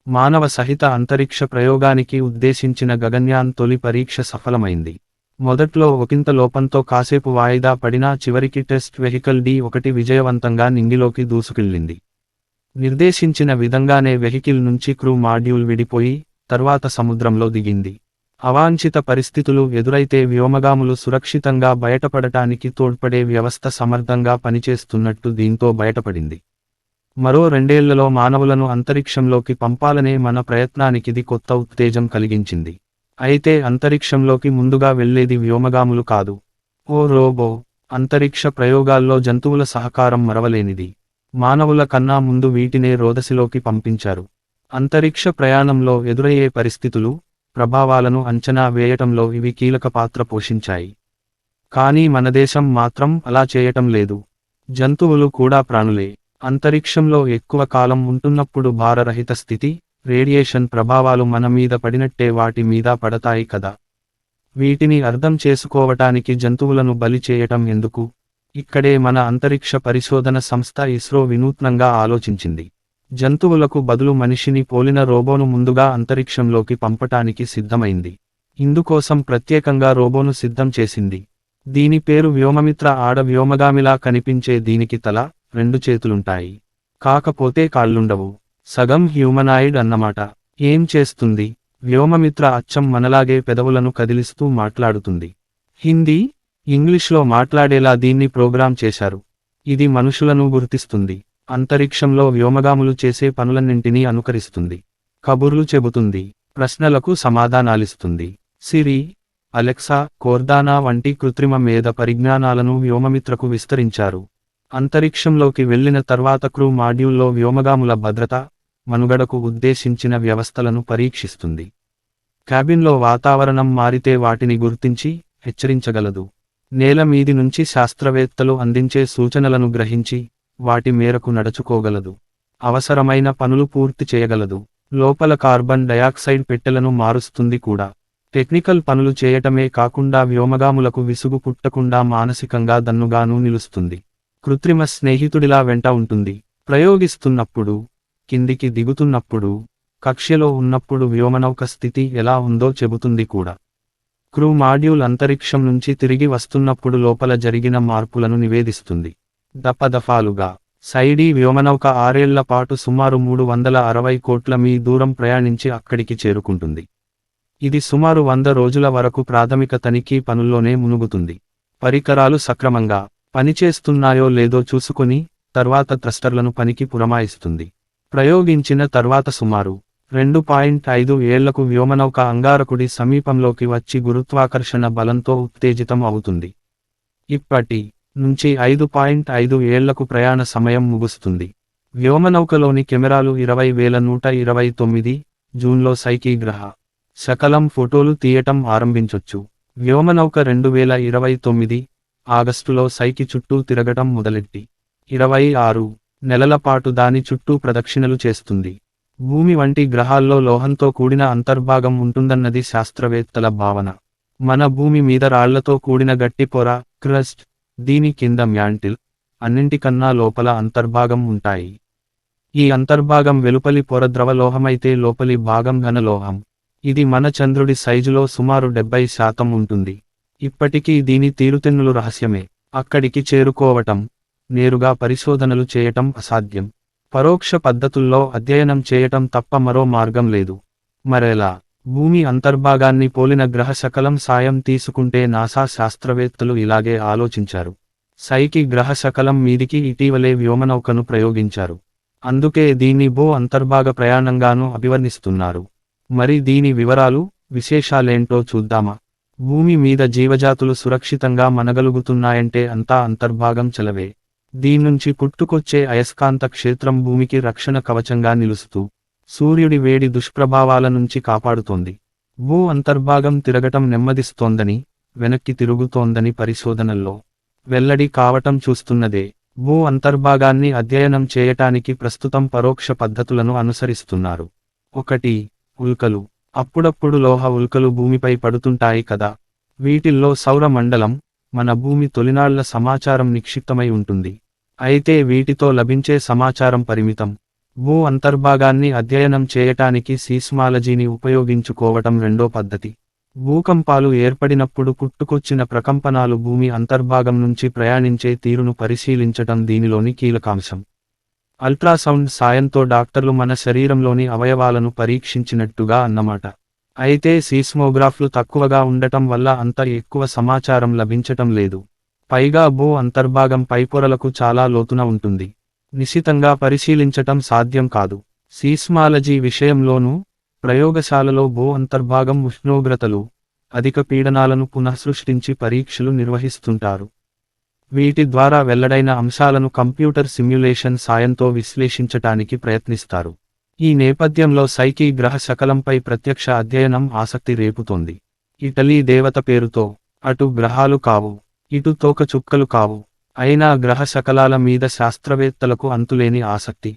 మానవ సహిత అంతరిక్ష ప్రయోగానికి ఉద్దేశించిన గగన్యాన్ తొలి పరీక్ష సఫలమైంది. మొదట్లో ఒకంత లోపంతో కాసేపు వాయిదా పడినా చివరికి టెస్ట్ వెహికల్ D1 విజయవంతంగా నింగిలోకి దూసుకెళ్లింది. నిర్దేశించిన విధంగానే వెహికల్ నుంచి క్రూ మాడ్యూల్ విడిపోయి, తర్వాత సముద్రంలో దిగింది. అవాంఛిత పరిస్థితులు ఎదురైతే వ్యోమగాములు సురక్షితంగా బయటపడటానికి తోడ్పడే వ్యవస్థ సమర్థంగా పనిచేస్తున్నట్టు దీంతో బయటపడింది. మరో 2 ఏళ్లలో మానవులను అంతరిక్షంలోకి పంపాలనే మన ప్రయత్నానికిది కొత్త ఉత్తేజం కలిగించింది. అయితే అంతరిక్షంలోకి ముందుగా వెళ్లేది వ్యోమగాములు కాదు. ఓ రోబో. అంతరిక్ష ప్రయోగాల్లో జంతువుల సహకారం మరవలేనిది. మానవుల కన్నా ముందు వీటినే రోదసిలోకి పంపించారు. అంతరిక్ష ప్రయాణంలో ఎదురయ్యే పరిస్థితులు, ప్రభావాలను అంచనా వేయటంలో ఇవి కీలక పాత్ర పోషించాయి. కానీ మన దేశం మాత్రం అలా చేయటం లేదు. జంతువులు కూడా ప్రాణులే. అంతరిక్షంలో ఎక్కువ కాలం ఉంటున్నప్పుడు భారరహిత స్థితి, రేడియేషన్ ప్రభావాలు మన మీద పడినట్టే వాటి మీద పడతాయి కదా. వీటిని అర్థం చేసుకోవటానికి జంతువులను బలి చేయటం ఎందుకు? ఇక్కడే మన అంతరిక్ష పరిశోధన సంస్థ ఇస్రో వినూత్నంగా ఆలోచించింది. జంతువులకు బదులు మనిషిని పోలిన రోబోను ముందుగా అంతరిక్షంలోకి పంపటానికి సిద్ధమైంది. ఇందుకోసం ప్రత్యేకంగా రోబోను సిద్ధం చేసింది. దీని పేరు వ్యోమమిత్ర. ఆడ వ్యోమగామిలా కనిపించే దీనికి తల, 2 చేతులుంటాయి. కాకపోతే కాళ్ళుండవు. సగం హ్యూమనాయిడ్ అన్నమాట. ఏం చేస్తుంది? వ్యోమమిత్ర అచ్చం మనలాగే పెదవులను కదిలిస్తూ మాట్లాడుతుంది. హిందీ, ఇంగ్లీష్లో మాట్లాడేలా దీన్ని ప్రోగ్రామ్ చేశారు. ఇది మనుషులను గుర్తిస్తుంది. అంతరిక్షంలో వ్యోమగాములు చేసే పనులన్నింటినీ అనుకరిస్తుంది. కబుర్లు చెబుతుంది. ప్రశ్నలకు సమాధానాలిస్తుంది. సిరి, అలెక్సా, కోర్దానా వంటి కృత్రిమ మేధ పరిజ్ఞానాలను వ్యోమమిత్రకు విస్తరించారు. అంతరిక్షంలోకి వెళ్లిన తర్వాత క్రూ మాడ్యూల్లో వ్యోమగాముల భద్రత, మనుగడకు ఉద్దేశించిన వ్యవస్థలను పరీక్షిస్తుంది. క్యాబిన్లో వాతావరణం మారితే వాటిని గుర్తించి, హెచ్చరించగలదు. నేల మీది నుంచి శాస్త్రవేత్తలు అందించే సూచనలను గ్రహించి, వాటి మేరకు నడుచుకోగలదు. అవసరమైన పనులు పూర్తి చేయగలదు. లోపల కార్బన్ డయాక్సైడ్ పెట్టెలను మారుస్తుంది కూడా. టెక్నికల్ పనులు చేయటమే కాకుండా వ్యోమగాములకు విసుగు పుట్టకుండా మానసికంగా దన్నుగానూ నిలుస్తుంది. కృత్రిమ స్నేహితుడిలా వెంట ఉంటుంది. ప్రయోగిస్తున్నప్పుడు, కిందికి దిగుతున్నప్పుడు, కక్ష్యలో ఉన్నప్పుడు వ్యోమనౌక స్థితి ఎలా ఉందో చెబుతుంది కూడా. క్రూ మాడ్యూల్ అంతరిక్షం నుంచి తిరిగి వస్తున్నప్పుడు లోపల జరిగిన మార్పులను నివేదిస్తుంది. దఫాలుగా. సైడీ వ్యోమనౌక 6 ఏళ్ల పాటు సుమారు 360 కోట్ల మీ దూరం ప్రయాణించి అక్కడికి చేరుకుంటుంది. ఇది సుమారు 100 రోజుల వరకు ప్రాథమిక తనిఖీ పనుల్లోనే మునుగుతుంది. పరికరాలు సక్రమంగా పనిచేస్తున్నాయో లేదో చూసుకొని, తర్వాత థ్రస్టర్లను పనికి పురమాయిస్తుంది. ప్రయోగించిన తర్వాత సుమారు 2.5 ఏళ్లకు వ్యోమనౌక అంగారకుడి సమీపంలోకి వచ్చి గురుత్వాకర్షణ బలంతో ఉత్తేజితం అవుతుంది. ఇప్పటి నుంచి 5.5 ఏళ్లకు ప్రయాణ సమయం ముగుస్తుంది. వ్యోమనౌకలోని కెమెరాలు 20,129 జూన్లో సైకి గ్రహ శకలం ఫోటోలు తీయటం ఆరంభించొచ్చు. వ్యోమనౌక 2029 ఆగస్టులో సైకి చుట్టూ తిరగటం మొదలెట్టి 26 నెలల పాటు దాని చుట్టూ ప్రదక్షిణలు చేస్తుంది. భూమి వంటి గ్రహాల్లో లోహంతో కూడిన అంతర్భాగం ఉంటుందన్నది శాస్త్రవేత్తల భావన. మన భూమి మీద రాళ్లతో కూడిన గట్టి పొర, క్రస్ట్, దీని కింద మ్యాంటిల్, అన్నింటికన్నా లోపల అంతర్భాగం ఉంటాయి. ఈ అంతర్భాగం వెలుపలి పొర ద్రవలోహమైతే లోపలి భాగం ఘనలోహం. ఇది మన చంద్రుడి సైజులో సుమారు 70% ఉంటుంది. ఇప్పటికీ దీని తీరుతెన్నులు రహస్యమే. అక్కడికి చేరుకోవటం, నేరుగా పరిశోధనలు చేయటం అసాధ్యం. పరోక్ష పద్ధతుల్లో అధ్యయనం చేయటం తప్ప మరో మార్గం లేదు. మరెలా? భూమి అంతర్భాగాన్ని పోలిన గ్రహ శకలం సాయం తీసుకుంటే నాసా శాస్త్రవేత్తలు ఇలాగే ఆలోచించారు. సైకి గ్రహ శకలం మీదికి ఇటీవలే వ్యోమనౌకను ప్రయోగించారు. అందుకే దీన్ని భూ అంతర్భాగ ప్రయాణంగానూ అభివర్ణిస్తున్నారు. మరి దీని వివరాలు, విశేషాలేంటో చూద్దామా? భూమి మీద జీవజాతులు సురక్షితంగా మనగలుగుతున్నాయంటే అంతా అంతర్భాగం చలవే. దీన్నుంచి పుట్టుకొచ్చే అయస్కాంత క్షేత్రం భూమికి రక్షణ కవచంగా నిలుస్తూ, సూర్యుడి వేడి దుష్ప్రభావాల నుంచి కాపాడుతోంది. భూ అంతర్భాగం తిరగటం నెమ్మదిస్తోందని, వెనక్కి తిరుగుతోందని పరిశోధనల్లో వెల్లడి కావటం చూస్తున్నదే. భూ అంతర్భాగాన్ని అధ్యయనం చేయటానికి ప్రస్తుతం పరోక్ష పద్ధతులను అనుసరిస్తున్నారు. 1. ఉల్కలు. అప్పుడప్పుడు లోహ ఉల్కలు భూమిపై పడుతుంటాయి కదా. వీటిల్లో సౌర మండలం, మన భూమి తొలినాళ్ల సమాచారం నిక్షిప్తమై ఉంటుంది. అయితే వీటితో లభించే సమాచారం పరిమితం. భూ అంతర్భాగాన్ని అధ్యయనం చేయటానికి సీస్మాలజీని ఉపయోగించుకోవటం రెండో పద్ధతి. భూకంపాలు ఏర్పడినప్పుడు పుట్టుకొచ్చిన ప్రకంపనాలు భూమి అంతర్భాగం నుంచి ప్రయాణించే తీరును పరిశీలించటం దీనిలోని కీలకాంశం. అల్ట్రాసౌండ్ సాయంతో డాక్టర్లు మన శరీరంలోని అవయవాలను పరీక్షించినట్టుగా అన్నమాట. అయితే సీస్మోగ్రాఫ్లు తక్కువగా ఉండటం వల్ల అంత ఎక్కువ సమాచారం లభించటం లేదు. పైగా భూ అంతర్భాగం పైపొరలకు చాలా లోతున ఉంటుంది. నిశితంగా పరిశీలించటం సాధ్యం కాదు. సీస్మాలజీ విషయంలోనూ ప్రయోగశాలలో భూ అంతర్భాగం ఉష్ణోగ్రతలు, అధిక పీడనాలను పునఃసృష్టించి పరీక్షలు నిర్వహిస్తుంటారు. వీటి ద్వారా వెల్లడైన అంశాలను కంప్యూటర్ సిమ్యులేషన్ సాయంతో విశ్లేషించటానికి ప్రయత్నిస్తారు. ఈ నేపథ్యంలో సైకీ గ్రహ శకలంపై ప్రత్యక్ష అధ్యయనం ఆసక్తి రేపుతోంది. ఇటలీ దేవత పేరుతో అటు గ్రహాలు కావు, ఇటు తోకచుక్కలు కావు, అయినా గ్రహ శకలాల మీద శాస్త్రవేత్తలకు అంతులేని ఆసక్తి.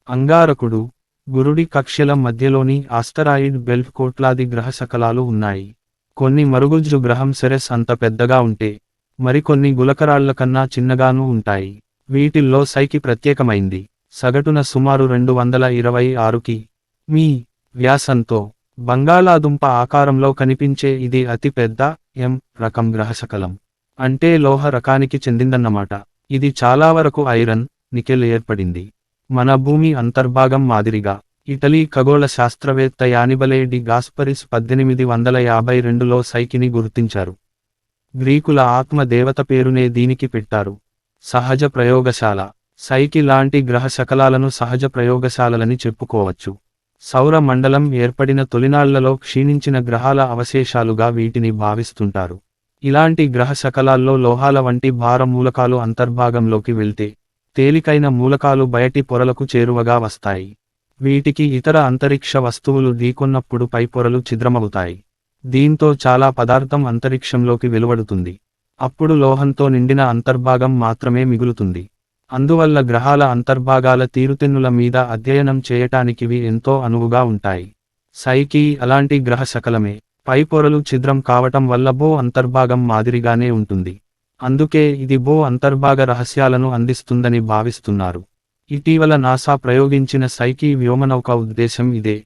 అంగారకుడు, గురుడి కక్ష్యల మధ్యలోని ఆస్టరాయిడ్ బెల్ట్ కోట్లాది గ్రహ శకలాలు ఉన్నాయి. కొన్ని మరుగుజ్జు గ్రహం సెరెస్ అంత పెద్దగా ఉంటే, మరికొన్ని గులకరాళ్ల కన్నా చిన్నగానూ ఉంటాయి. వీటిల్లో సైకి ప్రత్యేకమైంది. సగటున సుమారు 226 కి.మీ. వ్యాసంతో బంగాళాదుంప ఆకారంలో కనిపించే ఇది అతి పెద్ద ఎం రకం గ్రహశకలం. అంటే లోహ రకానికి చెందిందన్నమాట. ఇది చాలా వరకు ఐరన్, నికెల్ ఏర్పడింది. మన భూమి అంతర్భాగం మాదిరిగా. ఇటలీ ఖగోళ శాస్త్రవేత్త యానిబలే డి గాస్పరిస్ 1852లో సైకిని గుర్తించారు. గ్రీకుల ఆత్మ దేవత పేరునే దీనికి పెట్టారు. సహజ ప్రయోగశాల. సైకి లాంటి గ్రహ శకలాలను సహజ ప్రయోగశాలలని చెప్పుకోవచ్చు. సౌర మండలం ఏర్పడిన తొలినాళ్లలో క్షీణించిన గ్రహాల అవశేషాలుగా వీటిని భావిస్తుంటారు. ఇలాంటి గ్రహ శకలాల్లో లోహాల వంటి భార మూలకాలు అంతర్భాగంలోకి వెళ్తే, తేలికైన మూలకాలు బయటి పొరలకు చేరువగా వస్తాయి. వీటికి ఇతర అంతరిక్ష వస్తువులు ఢీకొన్నప్పుడు పై పొరలు ఛిద్రమవుతాయి. దీంతో చాలా పదార్థం అంతరిక్షంలోకి వెలువడుతుంది. అప్పుడు లోహంతో నిండిన అంతర్భాగం మాత్రమే మిగులుతుంది. అందువల్ల గ్రహాల అంతర్భాగాల తీరుతెన్నుల మీద అధ్యయనం చేయటానికివి ఎంతో అనువుగా ఉంటాయి. సైకి అలాంటి గ్రహ శకలమే. పై పొరలు ఛిద్రం కావటం వల్ల భూ అంతర్భాగం మాదిరిగానే ఉంటుంది. అందుకే ఇది భూ అంతర్భాగ రహస్యాలను అందిస్తుందని భావిస్తున్నారు. ఇటీవల నాసా ప్రయోగించిన సైకి వ్యోమనౌక ఉద్దేశం ఇదే.